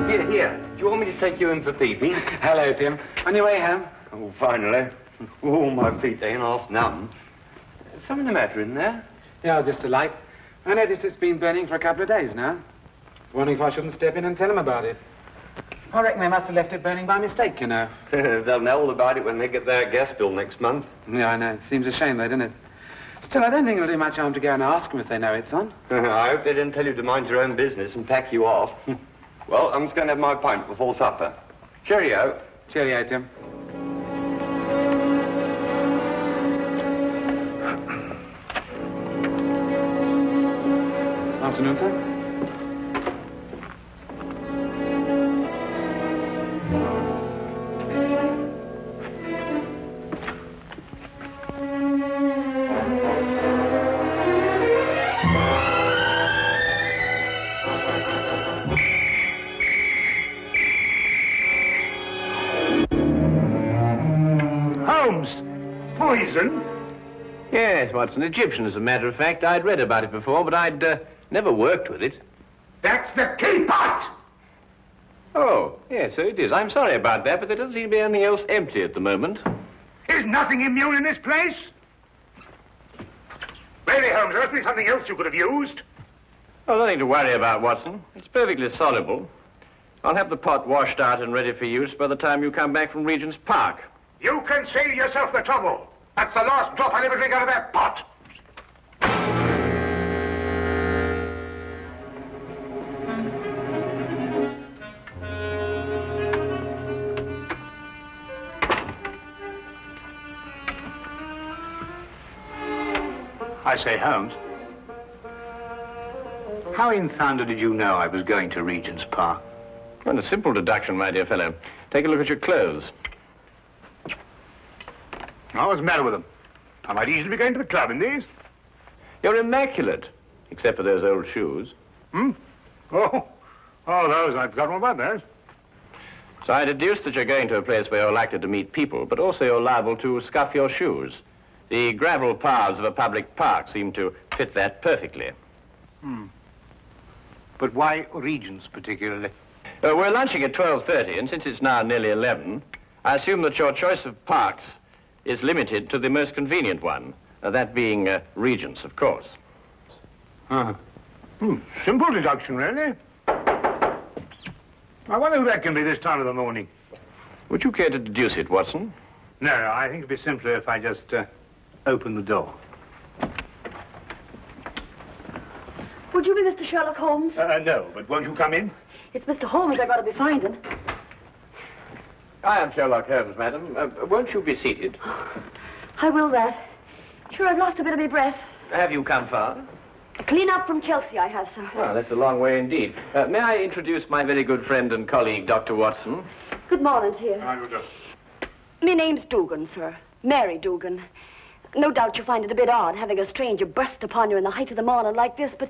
Here. Do you want me to take you in for peeping? Hello, Tim. On your way home? Oh, finally. Oh, my feet ain't half numb. Something the matter in there? Yeah, just a light. I noticed it's been burning for a couple of days now. Wondering if I shouldn't step in and tell them about it. I reckon they must have left it burning by mistake, you know. They'll know all about it when they get their gas bill next month. Yeah, I know. It seems a shame, though, doesn't it? Still, I don't think it'll do much harm to go and ask them if they know it's on. I hope they didn't tell you to mind your own business and pack you off. Well, I'm just going to have my pint before supper. Cheerio. Cheerio, Tim. Afternoon, sir. Poison? Yes, Watson, Egyptian, as a matter of fact. I'd read about it before, but I'd never worked with it. That's the key pot! Oh, yes, so it is. I'm sorry about that, but there doesn't seem to be anything else empty at the moment. Is nothing immune in this place? Really, Holmes, there must be something else you could have used. Oh, nothing to worry about, Watson. It's perfectly soluble. I'll have the pot washed out and ready for use by the time you come back from Regent's Park. You can save yourself the trouble. That's the last drop I'll ever drink out of that pot. I say, Holmes, how in thunder did you know I was going to Regent's Park? Well, a simple deduction, my dear fellow. Take a look at your clothes. Oh, what's the matter with them? I might easily be going to the club in these. You're immaculate, except for those old shoes. Hmm? Oh, those. I've forgotten all about those. So I deduce that you're going to a place where you're likely to meet people, but also you're liable to scuff your shoes. The gravel paths of a public park seem to fit that perfectly. But why Regent's particularly? We're lunching at 12:30, and since it's now nearly 11, I assume that your choice of parks is limited to the most convenient one, that being Regent's, of course. Simple deduction, really. I wonder who that can be this time of the morning. Would you care to deduce it, Watson? No, I think it'd be simpler if I just open the door. Would you be Mr. Sherlock Holmes? No, but won't you come in? It's Mr. Holmes I got to be finding. I am Sherlock Holmes, madam. Won't you be seated? I will that. Sure, I've lost a bit of my breath. Have you come far? Clean up from Chelsea, I have, sir. Well, that's a long way indeed. May I introduce my very good friend and colleague, Dr. Watson? Good morning to you. My name's Dugan, sir. Mary Dugan. No doubt you find it a bit odd having a stranger burst upon you in the height of the morning like this, but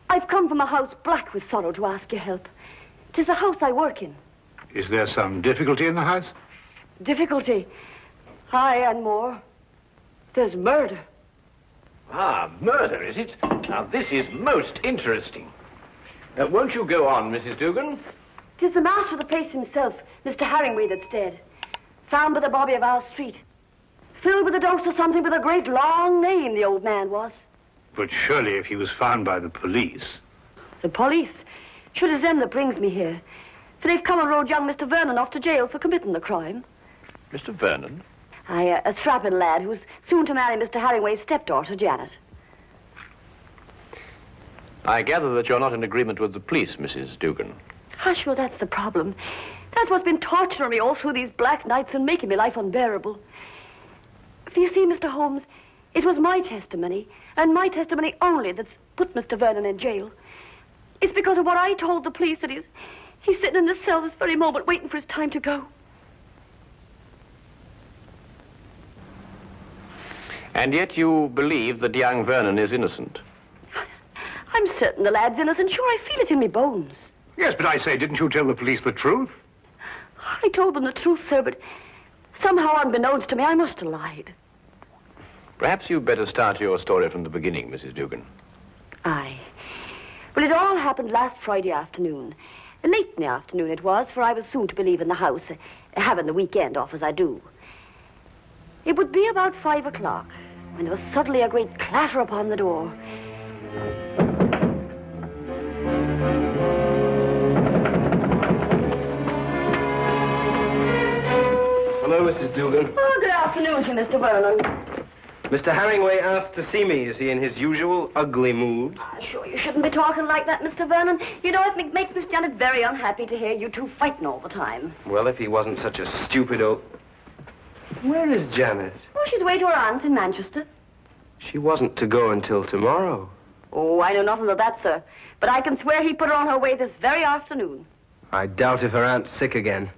I've come from a house black with sorrow to ask your help. 'Tis the house I work in. Is there some difficulty in the house? Difficulty? Aye, and more. There's murder. Ah, murder, is it? Now, this is most interesting. Won't you go on, Mrs. Dugan? 'Tis the master of the place himself, Mr. Harringway, that's dead. Found by the bobby of our street. Filled with a dose of something with a great long name, the old man was. But surely if he was found by the police... The police? Sure, it's them that brings me here. For they've come and rode young Mr. Vernon off to jail for committing the crime. Mr. Vernon? Aye, a strapping lad who's soon to marry Mr. Harringway's stepdaughter, Janet. I gather that you're not in agreement with the police, Mrs. Dugan. Hush, well, that's the problem. That's what's been torturing me all through these black nights and making my life unbearable. For you see, Mr. Holmes, it was my testimony, and my testimony only, that's put Mr. Vernon in jail. It's because of what I told the police that he's sitting in this cell this very moment waiting for his time to go. And yet you believe that young Vernon is innocent? I'm certain the lad's innocent. Sure, I feel it in me bones. Yes, but I say, didn't you tell the police the truth? I told them the truth, sir, but somehow unbeknownst to me, I must have lied. Perhaps you'd better start your story from the beginning, Mrs. Dugan. Aye. Well, it all happened last Friday afternoon. Late in the afternoon it was, for I was soon to be leaving the house, having the weekend off as I do. It would be about 5 o'clock when there was suddenly a great clatter upon the door. Hello, Mrs. Dugan. Oh, good afternoon to Mr. Vernon. Mr. Herringway asked to see me. Is he in his usual ugly mood? Sure, you shouldn't be talking like that, Mr. Vernon. You know, it makes Miss Janet very unhappy to hear you two fighting all the time. Well, if he wasn't such a stupid old... Where is Janet? Oh, she's away to her aunt's in Manchester. She wasn't to go until tomorrow. Oh, I know nothing of that, sir. But I can swear he put her on her way this very afternoon. I doubt if her aunt's sick again.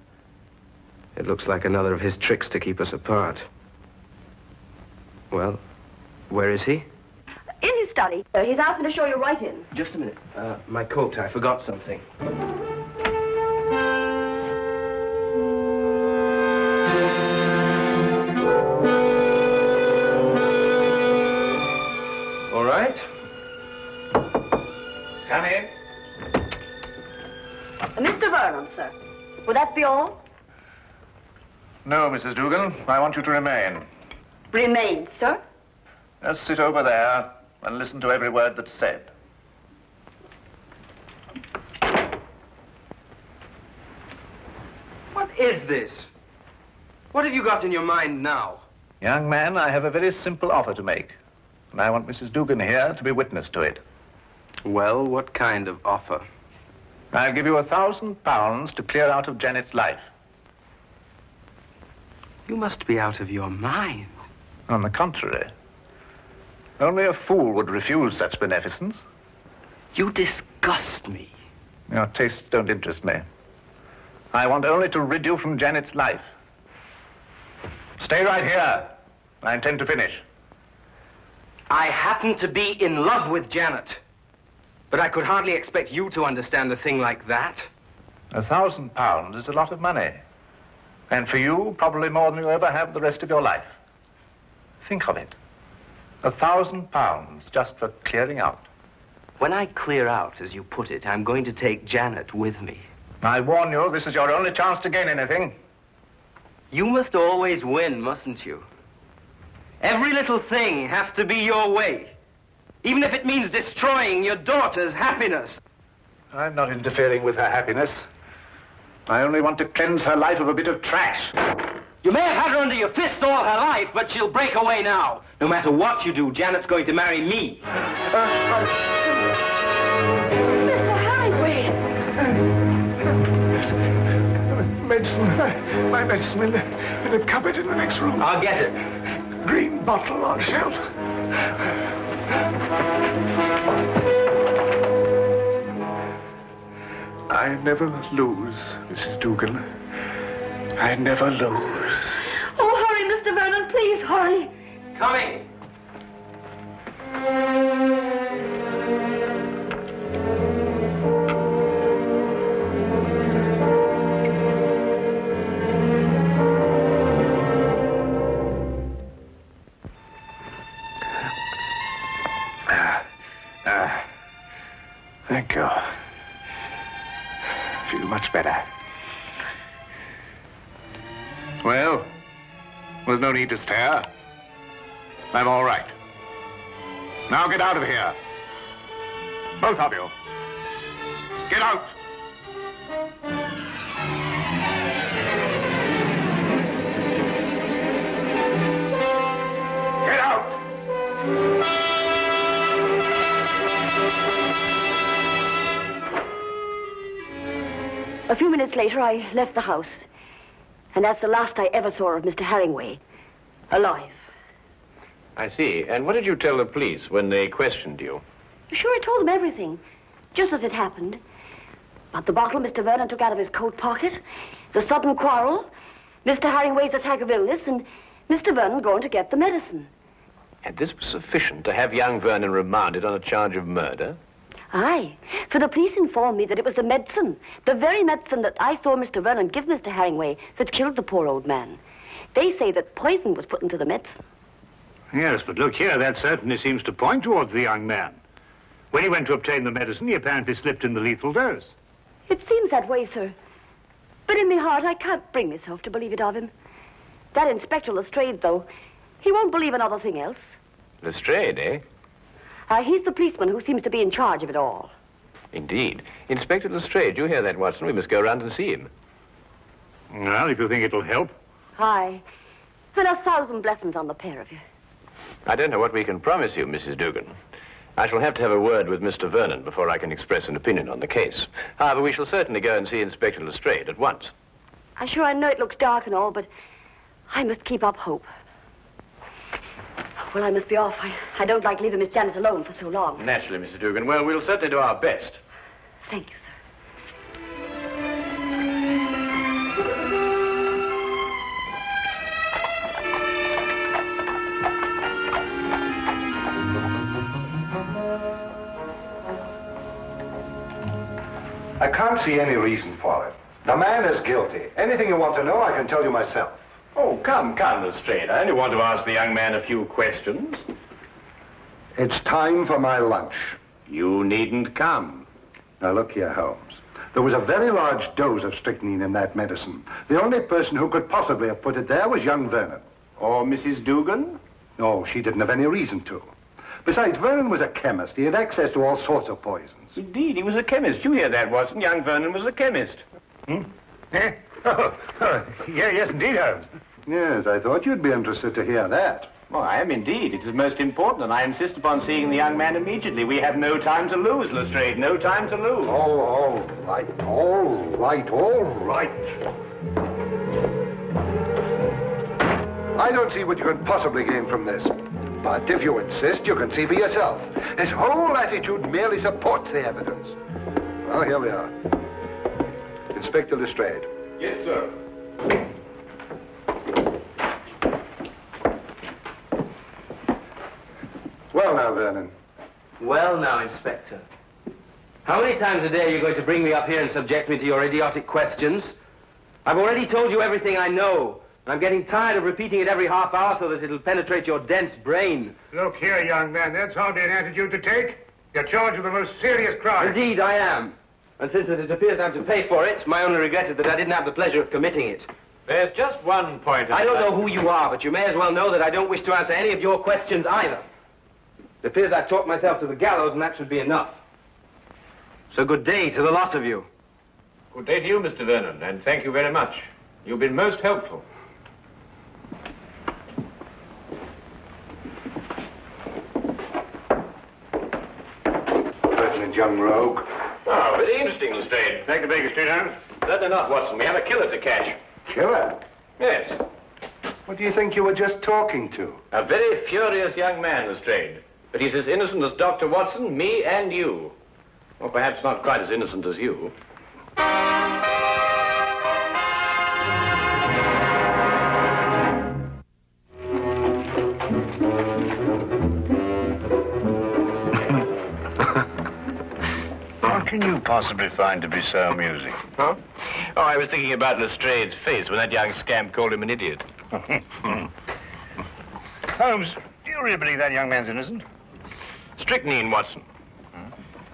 It looks like another of his tricks to keep us apart. Well, where is he? In his study. He's asked me to show you right in. Just a minute. My coat. I forgot something. All right. Come in. Mr. Vernon, sir. Would that be all? No, Mrs. Dugan. I want you to remain. Remain, sir. Just sit over there and listen to every word that's said. What is this? What have you got in your mind now? Young man, I have a very simple offer to make. And I want Mrs. Dugan here to be witness to it. Well, what kind of offer? I'll give you £1,000 to clear out of Janet's life. You must be out of your mind. On the contrary. Only a fool would refuse such beneficence. You disgust me. Your tastes don't interest me. I want only to rid you from Janet's life. Stay right here. I intend to finish. I happen to be in love with Janet. But I could hardly expect you to understand a thing like that. £1,000 is a lot of money. And for you, probably more than you'll ever have the rest of your life. Think of it. £1,000 just for clearing out. When I clear out, as you put it, I'm going to take Janet with me. I warn you, this is your only chance to gain anything. You must always win, mustn't you? Every little thing has to be your way. Even if it means destroying your daughter's happiness. I'm not interfering with her happiness. I only want to cleanse her life of a bit of trash. You may have had her under your fist all her life, but she'll break away now. No matter what you do, Janet's going to marry me. Mr. Herringway! Medicine. My medicine in the cupboard in the next room. I'll get it. Green bottle on shelf. I never lose, Mrs. Dugan. I never lose. Oh, hurry, Mr. Vernon, please, hurry. Coming. Thank you. Feel much better. Well, there's no need to stare. I'm all right. Now get out of here. Both of you. Get out. Get out. A few minutes later, I left the house. And that's the last I ever saw of Mr. Herringway. Alive. I see. And what did you tell the police when they questioned you? Sure, I told them everything. Just as it happened. About the bottle Mr. Vernon took out of his coat pocket, the sudden quarrel, Mr. Herringway's attack of illness, and Mr. Vernon going to get the medicine. And this was sufficient to have young Vernon remanded on a charge of murder? Aye, for the police informed me that it was the medicine, the very medicine that I saw Mr. Vernon give Mr. Herringway, that killed the poor old man. They say that poison was put into the medicine. Yes, but look here, that certainly seems to point towards the young man. When he went to obtain the medicine, he apparently slipped in the lethal dose. It seems that way, sir. But in my heart, I can't bring myself to believe it of him. That Inspector Lestrade, though, he won't believe another thing else. Lestrade, eh? He's the policeman who seems to be in charge of it all. Indeed. Inspector Lestrade, you hear that, Watson? We must go round and see him. Well, if you think it'll help. Aye. And 1,000 blessings on the pair of you. I don't know what we can promise you, Mrs. Dugan. I shall have to have a word with Mr. Vernon before I can express an opinion on the case. However, we shall certainly go and see Inspector Lestrade at once. I know it looks dark and all, but I must keep up hope. Well, I must be off. I don't like leaving Miss Janet alone for so long. Naturally, Mrs. Dugan. Well, we'll certainly do our best. Thank you, sir. I can't see any reason for it. The man is guilty. Anything you want to know, I can tell you myself. Oh, come, Lestrade. I only want to ask the young man a few questions. It's time for my lunch. You needn't come. Now, look here, Holmes. There was a very large dose of strychnine in that medicine. The only person who could possibly have put it there was young Vernon. Or Mrs. Dugan? No, she didn't have any reason to. Besides, Vernon was a chemist. He had access to all sorts of poisons. Indeed, he was a chemist. You hear that, Watson? Young Vernon was a chemist. Eh? Yes, indeed, Holmes. Yes, I thought you'd be interested to hear that. Well, I am indeed. It is most important, and I insist upon seeing the young man immediately. We have no time to lose, Lestrade. No time to lose. Oh, all right, all right, all right. I don't see what you can possibly gain from this. But if you insist, you can see for yourself. His whole attitude merely supports the evidence. Well, here we are. Inspector Lestrade. Yes, sir. Well now, Vernon. Well now, Inspector. How many times a day are you going to bring me up here and subject me to your idiotic questions? I've already told you everything I know. I'm getting tired of repeating it every half hour so that it'll penetrate your dense brain. Look here, young man, that's hardly an attitude to take. You're charged with the most serious crime. Indeed, I am. And since it appears I'm to pay for it, my only regret is that I didn't have the pleasure of committing it. There's just one point. I don't know who you are, but you may as well know that I don't wish to answer any of your questions either. It appears I've talked myself to the gallows, and that should be enough. So good day to the lot of you. Good day to you, Mr. Vernon, and thank you very much. You've been most helpful. Pertinent young rogue. Oh, very interesting, Lestrade. Take the Baker Street, Holmes. Certainly not, Watson. We have a killer to catch. Killer? Yes. What do you think you were just talking to? A very furious young man, Lestrade. But he's as innocent as Dr. Watson, me, and you. Or perhaps not quite as innocent as you. What can you possibly find to be so amusing? Huh? Oh, I was thinking about Lestrade's face when that young scamp called him an idiot. Holmes, do you really believe that young man's innocent? Strychnine, Watson.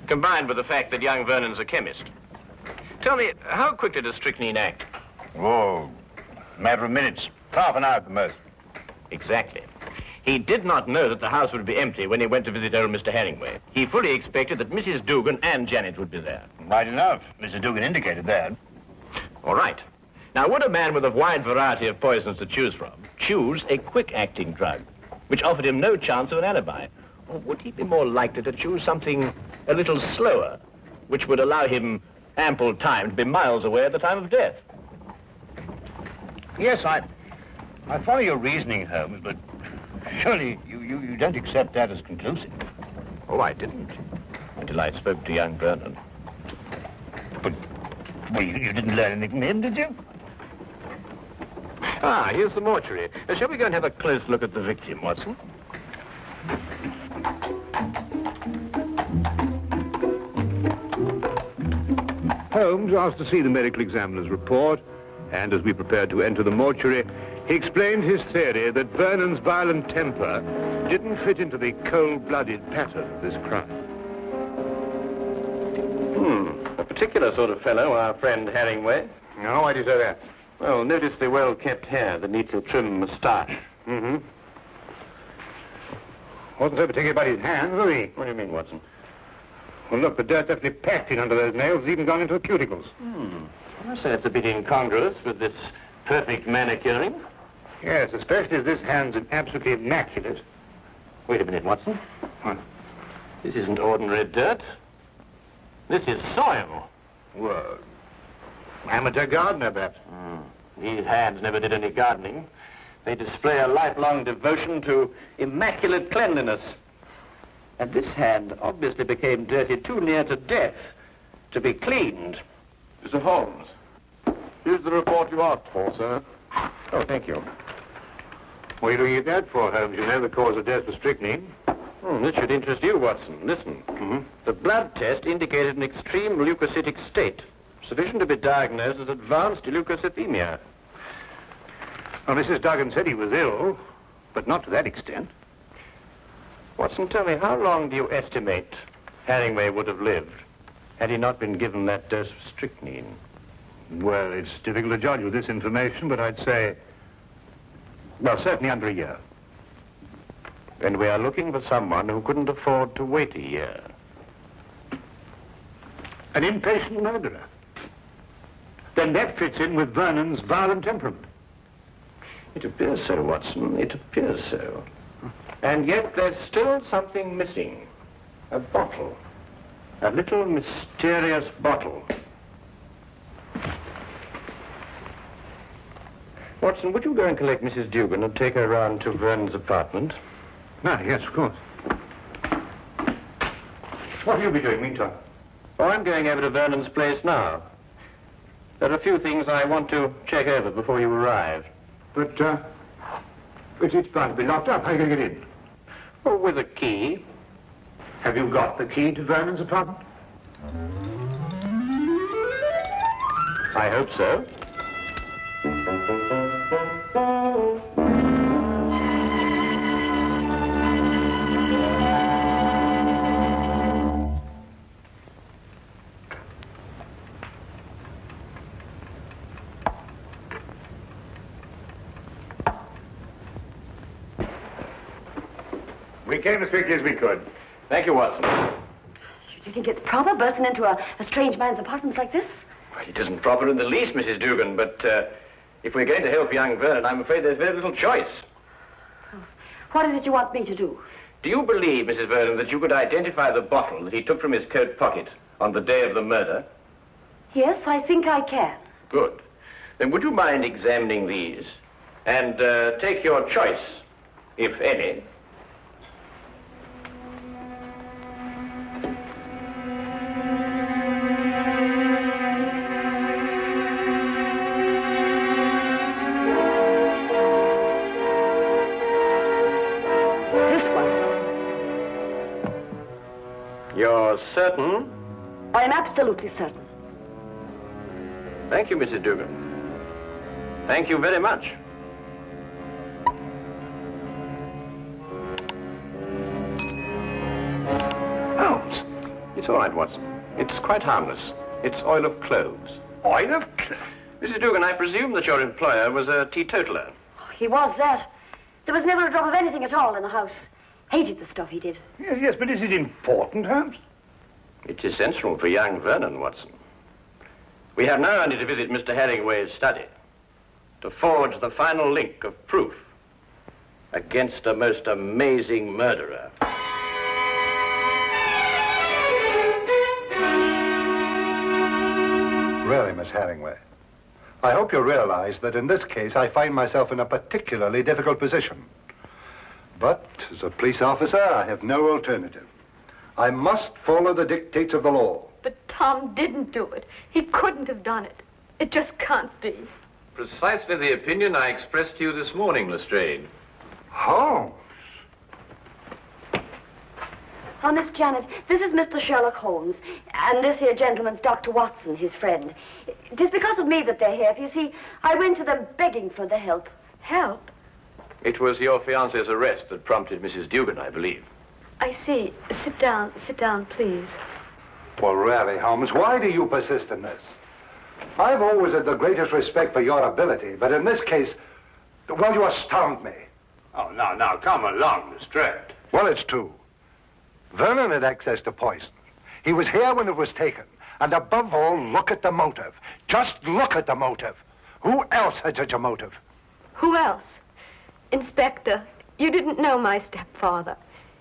Combined with the fact that young Vernon's a chemist. Tell me, how quickly does strychnine act? Oh, a matter of minutes. Half an hour at the most. Exactly. He did not know that the house would be empty when he went to visit old Mr. Hanningway. He fully expected that Mrs. Dugan and Janet would be there. Right enough. Mr. Dugan indicated that. All right. Now, would a man with a wide variety of poisons to choose from choose a quick-acting drug, which offered him no chance of an alibi? Or would he be more likely to choose something a little slower, which would allow him ample time to be miles away at the time of death? Yes, I follow your reasoning, Holmes, but surely you don't accept that as conclusive. Oh, I didn't, until I spoke to young Vernon. But, well, you didn't learn anything from him, did you? Ah, here's the mortuary. Shall we go and have a close look at the victim, Watson? Holmes asked to see the medical examiner's report, and as we prepared to enter the mortuary, he explained his theory that Vernon's violent temper didn't fit into the cold-blooded pattern of this crime. particular sort of fellow, our friend Herringway. No, why do you say that? Well, notice the well-kept hair, the neatly trimmed moustache. Mm-hmm. Wasn't so particular about his hands, was he? What do you mean, Watson? Well, look, the dirt definitely packed in under those nails. It's even gone into the cuticles. I say it's a bit incongruous with this perfect manicuring. Yes, especially as this hand's absolutely immaculate. Wait a minute, Watson. What? This isn't ordinary dirt. This is soil. Well, amateur gardener, perhaps. These hands never did any gardening. They display a lifelong devotion to immaculate cleanliness. And this hand obviously became dirty too near to death to be cleaned. Mr. Holmes, here's the report you asked for, sir. Oh, thank you. What are you looking at that for, Holmes? You know the cause of death was strychnine. This should interest you, Watson. Listen. The blood test indicated an extreme leukocytic state, sufficient to be diagnosed as advanced leukocythemia. Well, Mrs. Duggan said he was ill, but not to that extent. Watson, tell me, how long do you estimate Herringway would have lived had he not been given that dose of strychnine? Well, it's difficult to judge with this information, but I'd say, well, certainly under a year. And we are looking for someone who couldn't afford to wait a year. An impatient murderer. Then that fits in with Vernon's violent temperament. It appears so, Watson. It appears so. And yet there's still something missing. A bottle. A little mysterious bottle. Watson, would you go and collect Mrs. Dugan and take her round to Vernon's apartment? Ah, yes, of course. What will you be doing meantime? Oh, I'm going over to Vernon's place now. There are a few things I want to check over before you arrive. But, it's bound to be locked up. How are you going to get in? Oh, with a key. Have you got the key to Vernon's apartment? I hope so. We came as quickly as we could. Thank you, Watson. Do you think it's proper bursting into a strange man's apartment like this? Well, it isn't proper in the least, Mrs. Dugan, but if we're going to help young Vernon, I'm afraid there's very little choice. What is it you want me to do? Do you believe, Mrs. Vernon, that you could identify the bottle that he took from his coat pocket on the day of the murder? Yes, I think I can. Good. Then would you mind examining these and take your choice, if any? You're certain? I am absolutely certain. Thank you, Mrs. Dugan. Thank you very much. Holmes! It's all right, Watson. It's quite harmless. It's oil of cloves. Oil of cloves? Mrs. Dugan, I presume that your employer was a teetotaler. He was that. There was never a drop of anything at all in the house. Hated the stuff he did. Yes, but is it important, Holmes? It's essential for young Vernon, Watson. We have now only to visit Mr. Herringway's study to forge the final link of proof against a most amazing murderer. Really, Miss Herringway, I hope you realize that in this case I find myself in a particularly difficult position. But as a police officer, I have no alternative. I must follow the dictates of the law. But Tom didn't do it. He couldn't have done it. It just can't be. Precisely the opinion I expressed to you this morning, Lestrade. Holmes? Oh, Miss Janet, this is Mr. Sherlock Holmes, and this here gentleman's Dr. Watson, his friend. It is because of me that they're here. You see, I went to them begging for the help. Help? It was your fiancé's arrest that prompted Mrs. Dugan, I believe. I see. Sit down, please. Well, really, Holmes, why do you persist in this? I've always had the greatest respect for your ability, but in this case, well, you astound me. Oh, now, come along, Lestrade. Well, it's true. Vernon had access to poison. He was here when it was taken. And above all, look at the motive. Just look at the motive. Who else had such a motive? Who else? Inspector, you didn't know my stepfather.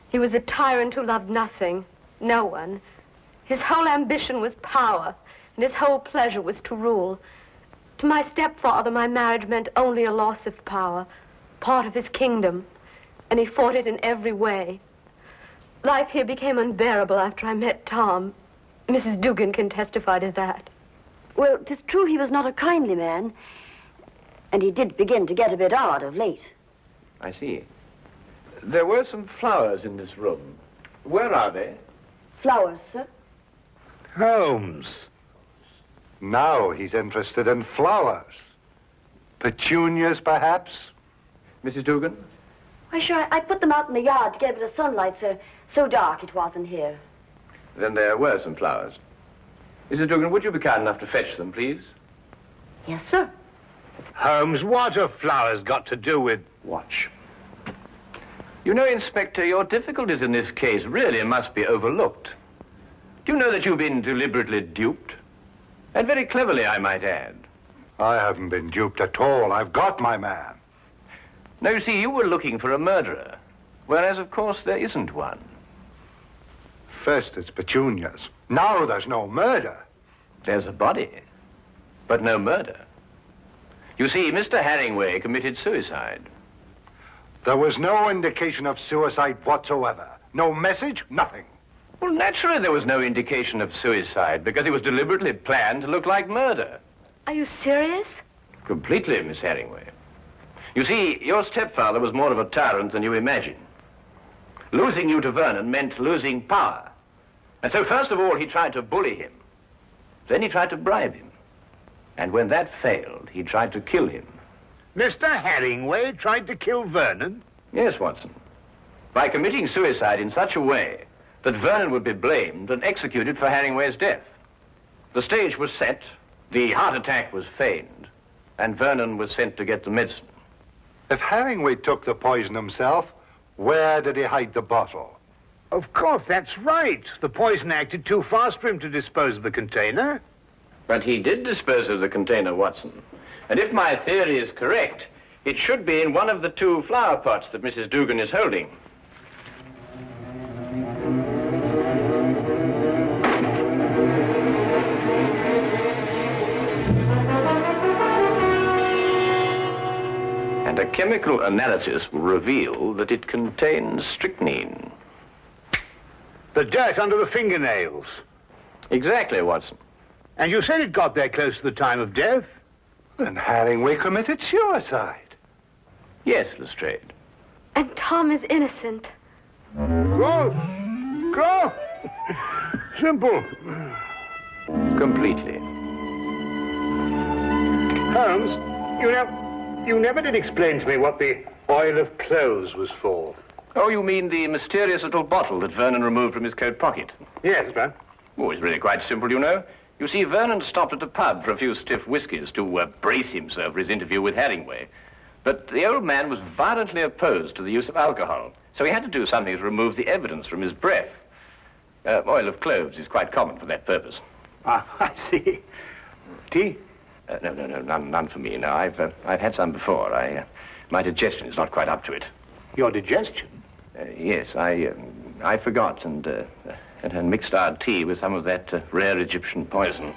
He was a tyrant who loved nothing, no one. His whole ambition was power, and his whole pleasure was to rule. To my stepfather, my marriage meant only a loss of power, part of his kingdom, and he fought it in every way. Life here became unbearable after I met Tom. Mrs. Dugan can testify to that. Well, 'tis true he was not a kindly man, and he did begin to get a bit odd of late. I see. There were some flowers in this room. Where are they? Flowers, sir? Holmes. Now he's interested in flowers. Petunias, perhaps? Mrs. Dugan? Why, sure, I put them out in the yard to get a bit of sunlight, sir. So dark it was in here. Then there were some flowers. Mrs. Dugan, would you be kind enough to fetch them, please? Yes, sir. Holmes, what have flowers got to do with... Watch. You know, Inspector, your difficulties in this case really must be overlooked. Do you know that you've been deliberately duped? And very cleverly, I might add. I haven't been duped at all. I've got my man. Now, you see, you were looking for a murderer, whereas, of course, there isn't one. First it's petunias. Now there's no murder. There's a body, but no murder. You see, Mr. Herringway committed suicide. There was no indication of suicide whatsoever. No message, nothing. Well, naturally there was no indication of suicide, because it was deliberately planned to look like murder. Are you serious? Completely, Miss Herringway. You see, your stepfather was more of a tyrant than you imagine. Losing you to Vernon meant losing power. And so first of all, he tried to bully him. Then he tried to bribe him. And when that failed, he tried to kill him. Mr. Herringway tried to kill Vernon? Yes, Watson. By committing suicide in such a way that Vernon would be blamed and executed for Herringway's death. The stage was set, the heart attack was feigned, and Vernon was sent to get the medicine. If Herringway took the poison himself, where did he hide the bottle? Of course, that's right. The poison acted too fast for him to dispose of the container. But he did dispose of the container, Watson. And if my theory is correct, it should be in one of the 2 flower pots that Mrs. Dugan is holding. And a chemical analysis will reveal that it contains strychnine. The dirt under the fingernails. Exactly, Watson. And you said it got there close to the time of death? Then Herringway committed suicide. Yes, Lestrade. And Tom is innocent. Go! Simple. Completely. Holmes, you never did explain to me what the oil of clothes was for. Oh, you mean the mysterious little bottle that Vernon removed from his coat pocket? Yes, sir. Oh, it's really quite simple, you know. You see, Vernon stopped at a pub for a few stiff whiskies to brace himself for his interview with Herringway. But the old man was violently opposed to the use of alcohol, so he had to do something to remove the evidence from his breath. Oil of cloves is quite common for that purpose. Ah, I see. Tea? No, none for me. No, I've had some before. My digestion is not quite up to it. Your digestion? Yes, I forgot and mixed our tea with some of that rare Egyptian poison.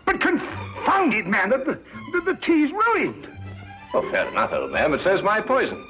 But confound it, man, the tea's ruined. Oh, fair enough, old man, but so's my poison.